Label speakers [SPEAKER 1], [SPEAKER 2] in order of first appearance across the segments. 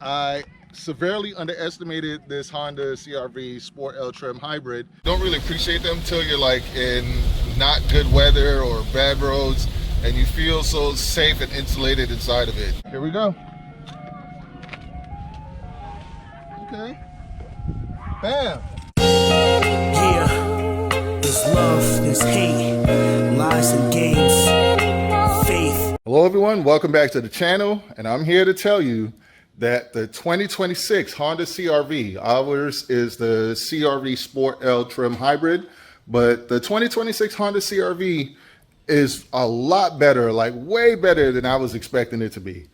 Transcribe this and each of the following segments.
[SPEAKER 1] I severely underestimated this Honda CR-V Sport L Trim Hybrid. Don't really appreciate them until you're like in not good weather or bad roads and you feel so safe and insulated inside of it. Here we go. Okay. Bam.
[SPEAKER 2] Yeah, there's love, there's hate, lies and games, faith.
[SPEAKER 1] Hello everyone, welcome back to the channel, and I'm here to tell you that the 2026 Honda CR-V, ours is the CR-V Sport L Trim Hybrid, but the 2026 Honda CR-V is a lot better, like way better than I was expecting it to be.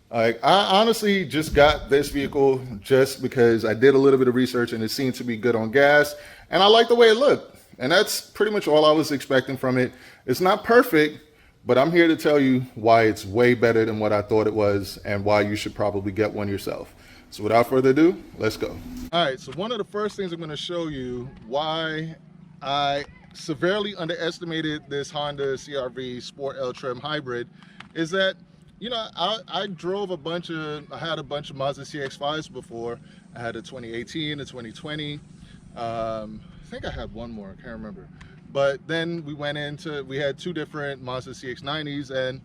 [SPEAKER 1] Like, I honestly just got this vehicle just because I did a little bit of research and it seemed to be good on gas, and I like the way it looked. And that's pretty much all I was expecting from it. It's not perfect, but I'm here to tell you why it's way better than what I thought it was and why you should probably get one yourself. So without further ado, let's go. All right, so one of the first things I'm going to show you why I severely underestimated this Honda CR-V Sport L Trim Hybrid is that, you know, I drove I had a bunch of Mazda CX-5s before. I had a 2018, a 2020. I think I had one more, I can't remember. But then we had two different Mazda CX-90s, and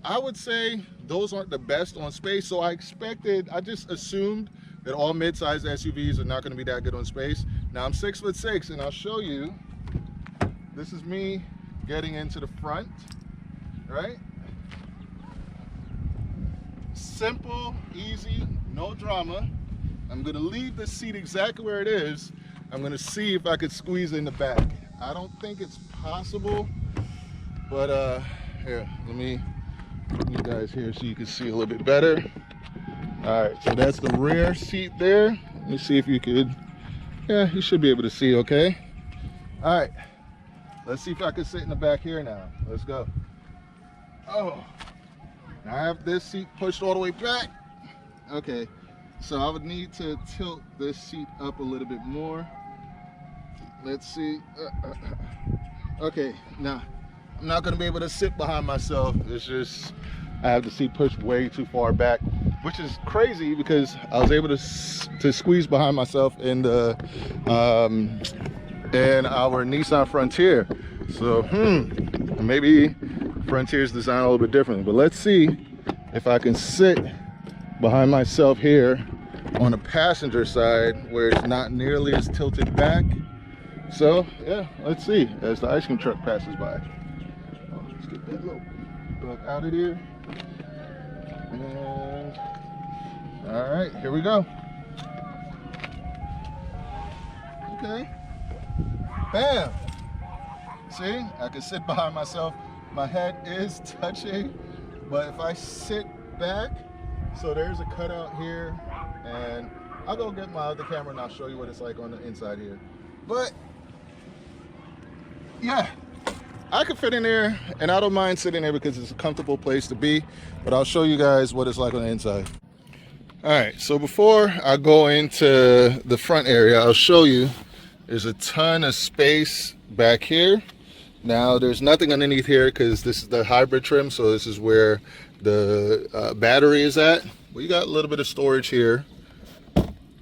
[SPEAKER 1] I would say those aren't the best on space. So I just assumed that all mid-sized SUVs are not gonna be that good on space. Now I'm 6'6", and I'll show you. This is me getting into the front, right? Simple, easy, no drama. I'm gonna leave the seat exactly where it is. I'm gonna see if I could squeeze in the back. I don't think it's possible, but here, let me bring you guys here so you can see a little bit better. All right, so that's the rear seat there. Let me see if you could, yeah, you should be able to see okay. All right, let's see if I can sit in the back here now. Let's go. Oh, now I have this seat pushed all the way back. Okay, so I would need to tilt this seat up a little bit more. Let's see. Okay, now I'm not gonna be able to sit behind myself. It's just I have the seat pushed way too far back, which is crazy because I was able to squeeze behind myself in the in our Nissan Frontier. So maybe Frontier's designed a little bit differently, but let's see if I can sit behind myself here on the passenger side where it's not nearly as tilted back. So yeah, let's see as the ice cream truck passes by. Oh, let's get that little bug out of here. And all right, here we go. Okay, bam. See, I can sit behind myself. My head is touching, but if I sit back, so there's a cutout here, and I'll go get my other camera and I'll show you what it's like on the inside here. But yeah, I could fit in there, and I don't mind sitting there because it's a comfortable place to be, but I'll show you guys what it's like on the inside. All right, so before I go into the front area, I'll show you there's a ton of space back here. Now there's nothing underneath here because this is the hybrid trim, so this is where the battery is at. Well, you got a little bit of storage here.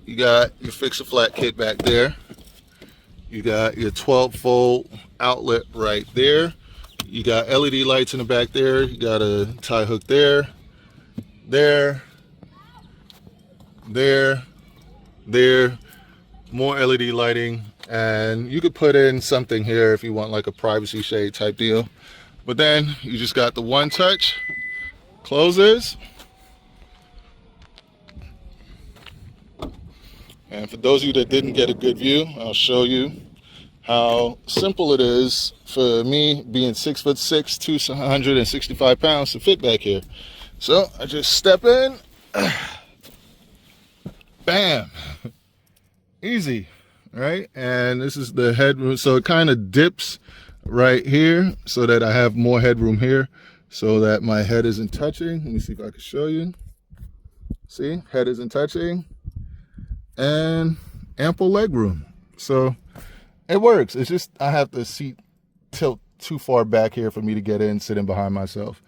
[SPEAKER 1] You got your fix-a-flat kit back there. You got your 12-volt outlet right there. You got LED lights in the back there. You got a tie hook there, there, more LED lighting, and you could put in something here if you want like a privacy shade type deal. But then you just got the one touch, closes. And for those of you that didn't get a good view, I'll show you how simple it is for me being 6'6", 265 pounds to fit back here. So I just step in, bam, easy, right? And this is the headroom. So it kind of dips right here so that I have more headroom here so that my head isn't touching. Let me see if I can show you. See, head isn't touching. And ample leg room. So it works. It's just I have the seat tilt too far back here for me to get in sitting behind myself.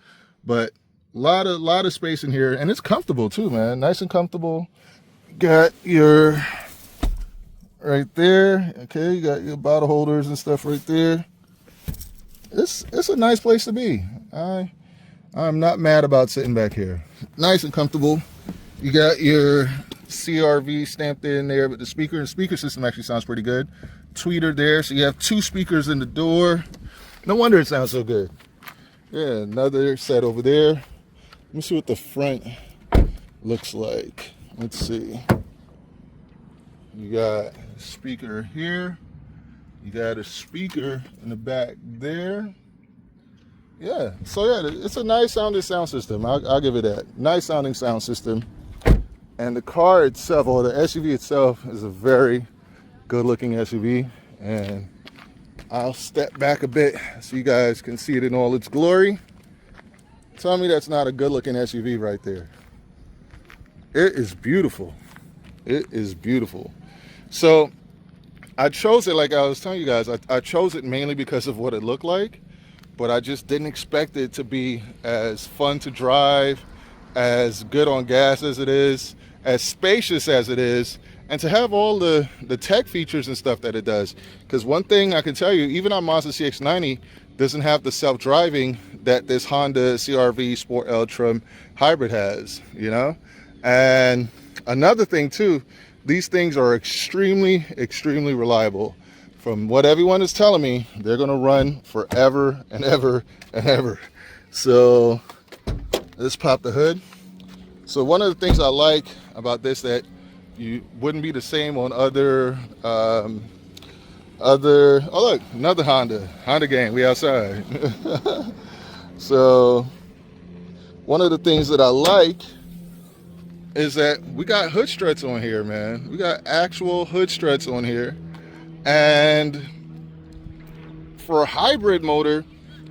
[SPEAKER 1] But lot of space in here, and it's comfortable too, man. Nice and comfortable. Got your right there. Okay, you got your bottle holders and stuff right there. It's a nice place to be. I'm not mad about sitting back here. Nice and comfortable. You got your CRV stamped in there, but the speaker system actually sounds pretty good. Tweeter there, so you have 2 speakers in the door. No wonder it sounds so good. Yeah, another set over there. Let me see what the front looks like. Let's see. You got a speaker here. You got a speaker in the back there. Yeah, so yeah, it's a nice sounding sound system. I'll give it that. Nice sounding sound system. And the car itself, or the SUV itself, is a very good looking SUV. And I'll step back a bit so you guys can see it in all its glory. Tell me that's not a good looking SUV right there. It is beautiful. It is beautiful. So I chose it, like I was telling you guys, I chose it mainly because of what it looked like, but I just didn't expect it to be as fun to drive, as good on gas as it is, as spacious as it is, and to have all the tech features and stuff that it does. Because one thing I can tell you, even our Mazda CX-90 doesn't have the self-driving that this Honda CR-V Sport L Trim Hybrid has, you know? And another thing too, these things are extremely, extremely reliable. From what everyone is telling me, they're gonna run forever and ever and ever. So let's pop the hood. So one of the things I like about this that you wouldn't be the same on other, oh look, another Honda gang, we outside. So one of the things that I like is that we got hood struts on here, man. We got actual hood struts on here. And for a hybrid motor,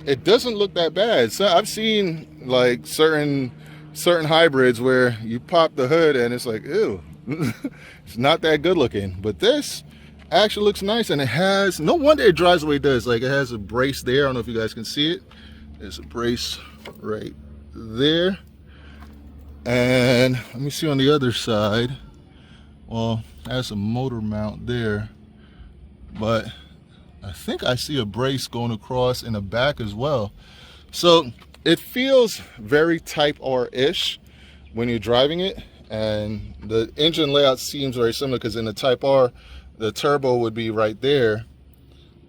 [SPEAKER 1] it doesn't look that bad. So I've seen like certain hybrids where you pop the hood and it's like, ew, it's not that good looking. But this actually looks nice, and it has, no wonder it drives the way it does. Like, it has a brace there. I don't know if you guys can see it. There's a brace right there. And let me see on the other side. Well, it has a motor mount there, but I think I see a brace going across in the back as well. So it feels very Type R-ish when you're driving it, and the engine layout seems very similar, because in the Type R, the turbo would be right there.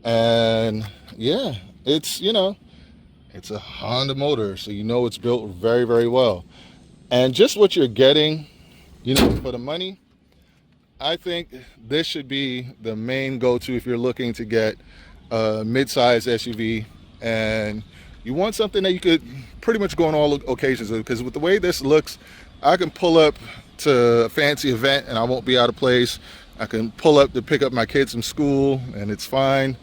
[SPEAKER 1] And yeah, it's, you know, it's a Honda motor, so you know it's built very, very well. And just what you're getting, you know, for the money, I think this should be the main go-to if you're looking to get a mid-size SUV and you want something that you could pretty much go on all occasions with. Because with the way this looks, I can pull up to a fancy event and I won't be out of place. I can pull up to pick up my kids from school and it's fine.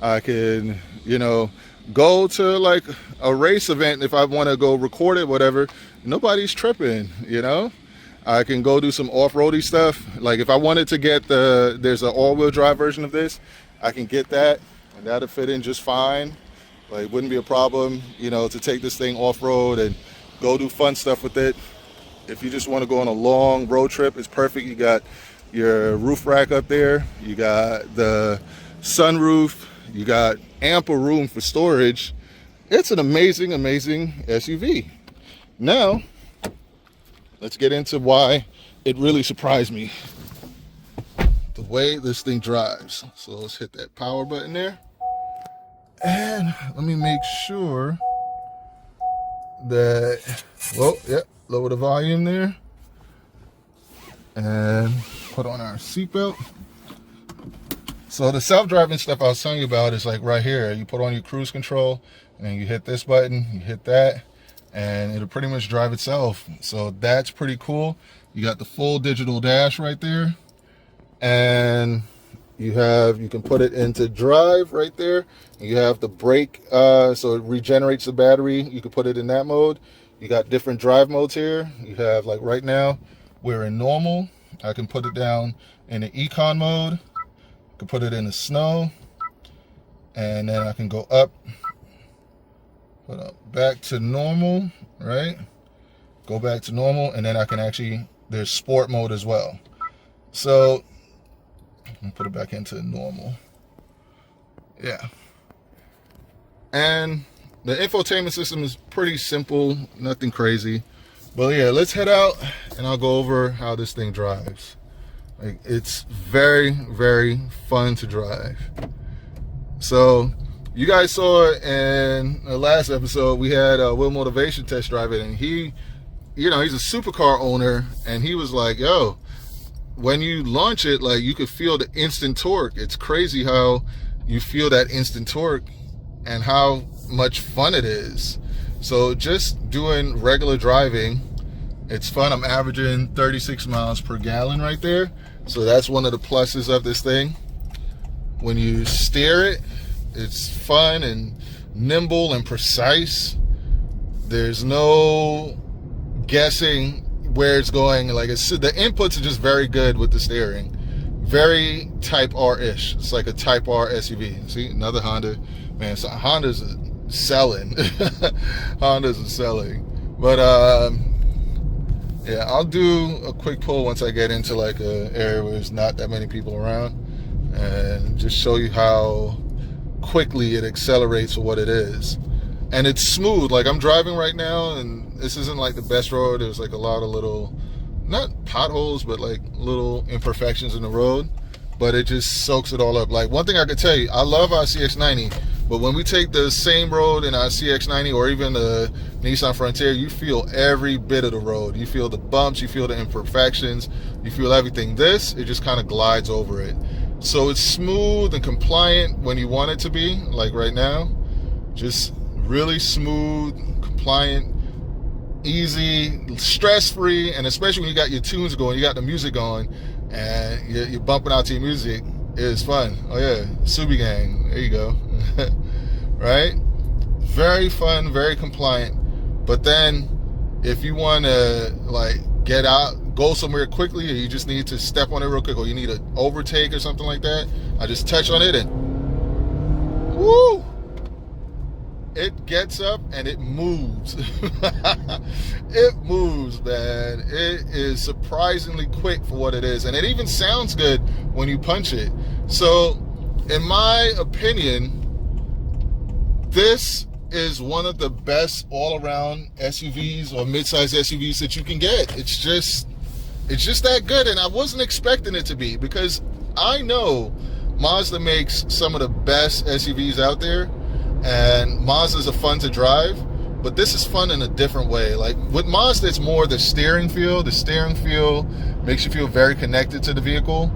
[SPEAKER 1] I can, you know, go to like a race event if I want to go record it, whatever. Nobody's tripping, you know. I can go do some off-roady stuff. Like if I wanted to get there's an all-wheel drive version of this, I can get that, and that'll fit in just fine. Like, it wouldn't be a problem, you know, to take this thing off-road and go do fun stuff with it. If you just want to go on a long road trip, it's perfect. You got your roof rack up there, you got the sunroof, you got ample room for storage. It's an amazing, amazing SUV. Now, let's get into why it really surprised me. The way this thing drives. So let's hit that power button there. And let me make sure that, well, yeah, lower the volume there. And put on our seatbelt. So the self-driving stuff I was telling you about is like right here. You put on your cruise control and you hit this button, you hit that, and it'll pretty much drive itself. So that's pretty cool. You got the full digital dash right there, and you can put it into drive right there. You have the brake, so it regenerates the battery. You can put it in that mode. You got different drive modes here. You have, like right now, we're in normal. I can put it down in the econ mode. I can put it in the snow, and then I can go up, back to normal, right? go back to normal, and then I can actually, there's sport mode as well. So let me put it back into normal. Yeah. And the infotainment system is pretty simple, nothing crazy. But yeah, let's head out and I'll go over how this thing drives. Like, it's very, very fun to drive. So you guys saw in the last episode, we had Will Motivation test drive it, and he, you know, he's a supercar owner, and he was like, yo, when you launch it, like, you could feel the instant torque. It's crazy how you feel that instant torque and how much fun it is. So just doing regular driving, it's fun. I'm averaging 36 miles per gallon right there. So that's one of the pluses of this thing. When you steer it, it's fun and nimble and precise. There's no guessing where it's going. Like, the inputs are just very good with the steering. Very Type R-ish. It's like a Type R SUV. See, another Honda. Man, so Hondas are selling. Hondas are selling. But yeah, I'll do a quick pull once I get into like an area where there's not that many people around, and just show you how quickly it accelerates for what it is. And it's smooth. Like, I'm driving right now, and this isn't like the best road. There's like a lot of little, not potholes, but like little imperfections in the road, but it just soaks it all up. Like, one thing I could tell you, I love our CX-90, but when we take the same road in our CX-90 or even the Nissan Frontier, you feel every bit of the road. You feel the bumps, you feel the imperfections, you feel everything. This, it just kind of glides over it. So it's smooth and compliant when you want it to be, like right now. Just really smooth, compliant, easy, stress-free, and especially when you got your tunes going, you got the music going, and you're bumping out to your music, it's fun. Oh yeah, Subi Gang, there you go. Right? Very fun, very compliant. But then if you want to like get out, go somewhere quickly, or you just need to step on it real quick, or you need to overtake or something like that, I just touch on it and woo! It gets up and it moves. It moves, man. It is surprisingly quick for what it is. And it even sounds good when you punch it. So, in my opinion, this is one of the best all-around SUVs or mid-size SUVs that you can get. It's just that good. And I wasn't expecting it to be, because I know Mazda makes some of the best SUVs out there. And Mazdas are fun to drive, but this is fun in a different way. Like, with Mazda, it's more the steering feel. The steering feel makes you feel very connected to the vehicle.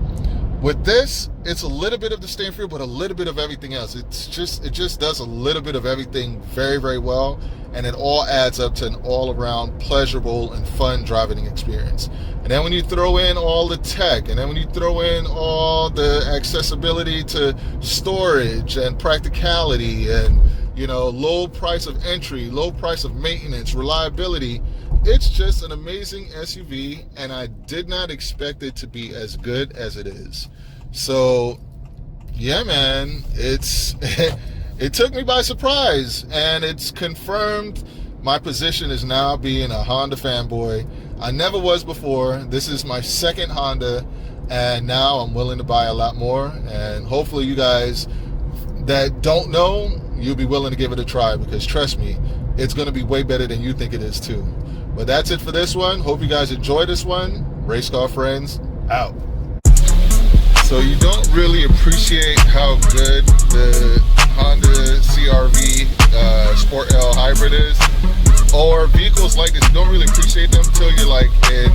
[SPEAKER 1] With this, it's a little bit of the steering feel, but a little bit of everything else. It just does a little bit of everything very, very well, and it all adds up to an all-around pleasurable and fun driving experience. And then when you throw in all the tech, and then when you throw in all the accessibility to storage and practicality and, you know, low price of entry, low price of maintenance, reliability, it's just an amazing SUV, and I did not expect it to be as good as it is. So, yeah, man, it took me by surprise, and it's confirmed my position is now being a Honda fanboy. I never was before. This is my second Honda, and now I'm willing to buy a lot more, and hopefully you guys that don't know, you'll be willing to give it a try, because trust me, it's going to be way better than you think it is too. But that's it for this one. Hope you guys enjoy this one. Race Car Friends, out. So you don't really appreciate how good the Honda CR-V Sport L Hybrid is, or vehicles like this. You don't really appreciate them until you're like in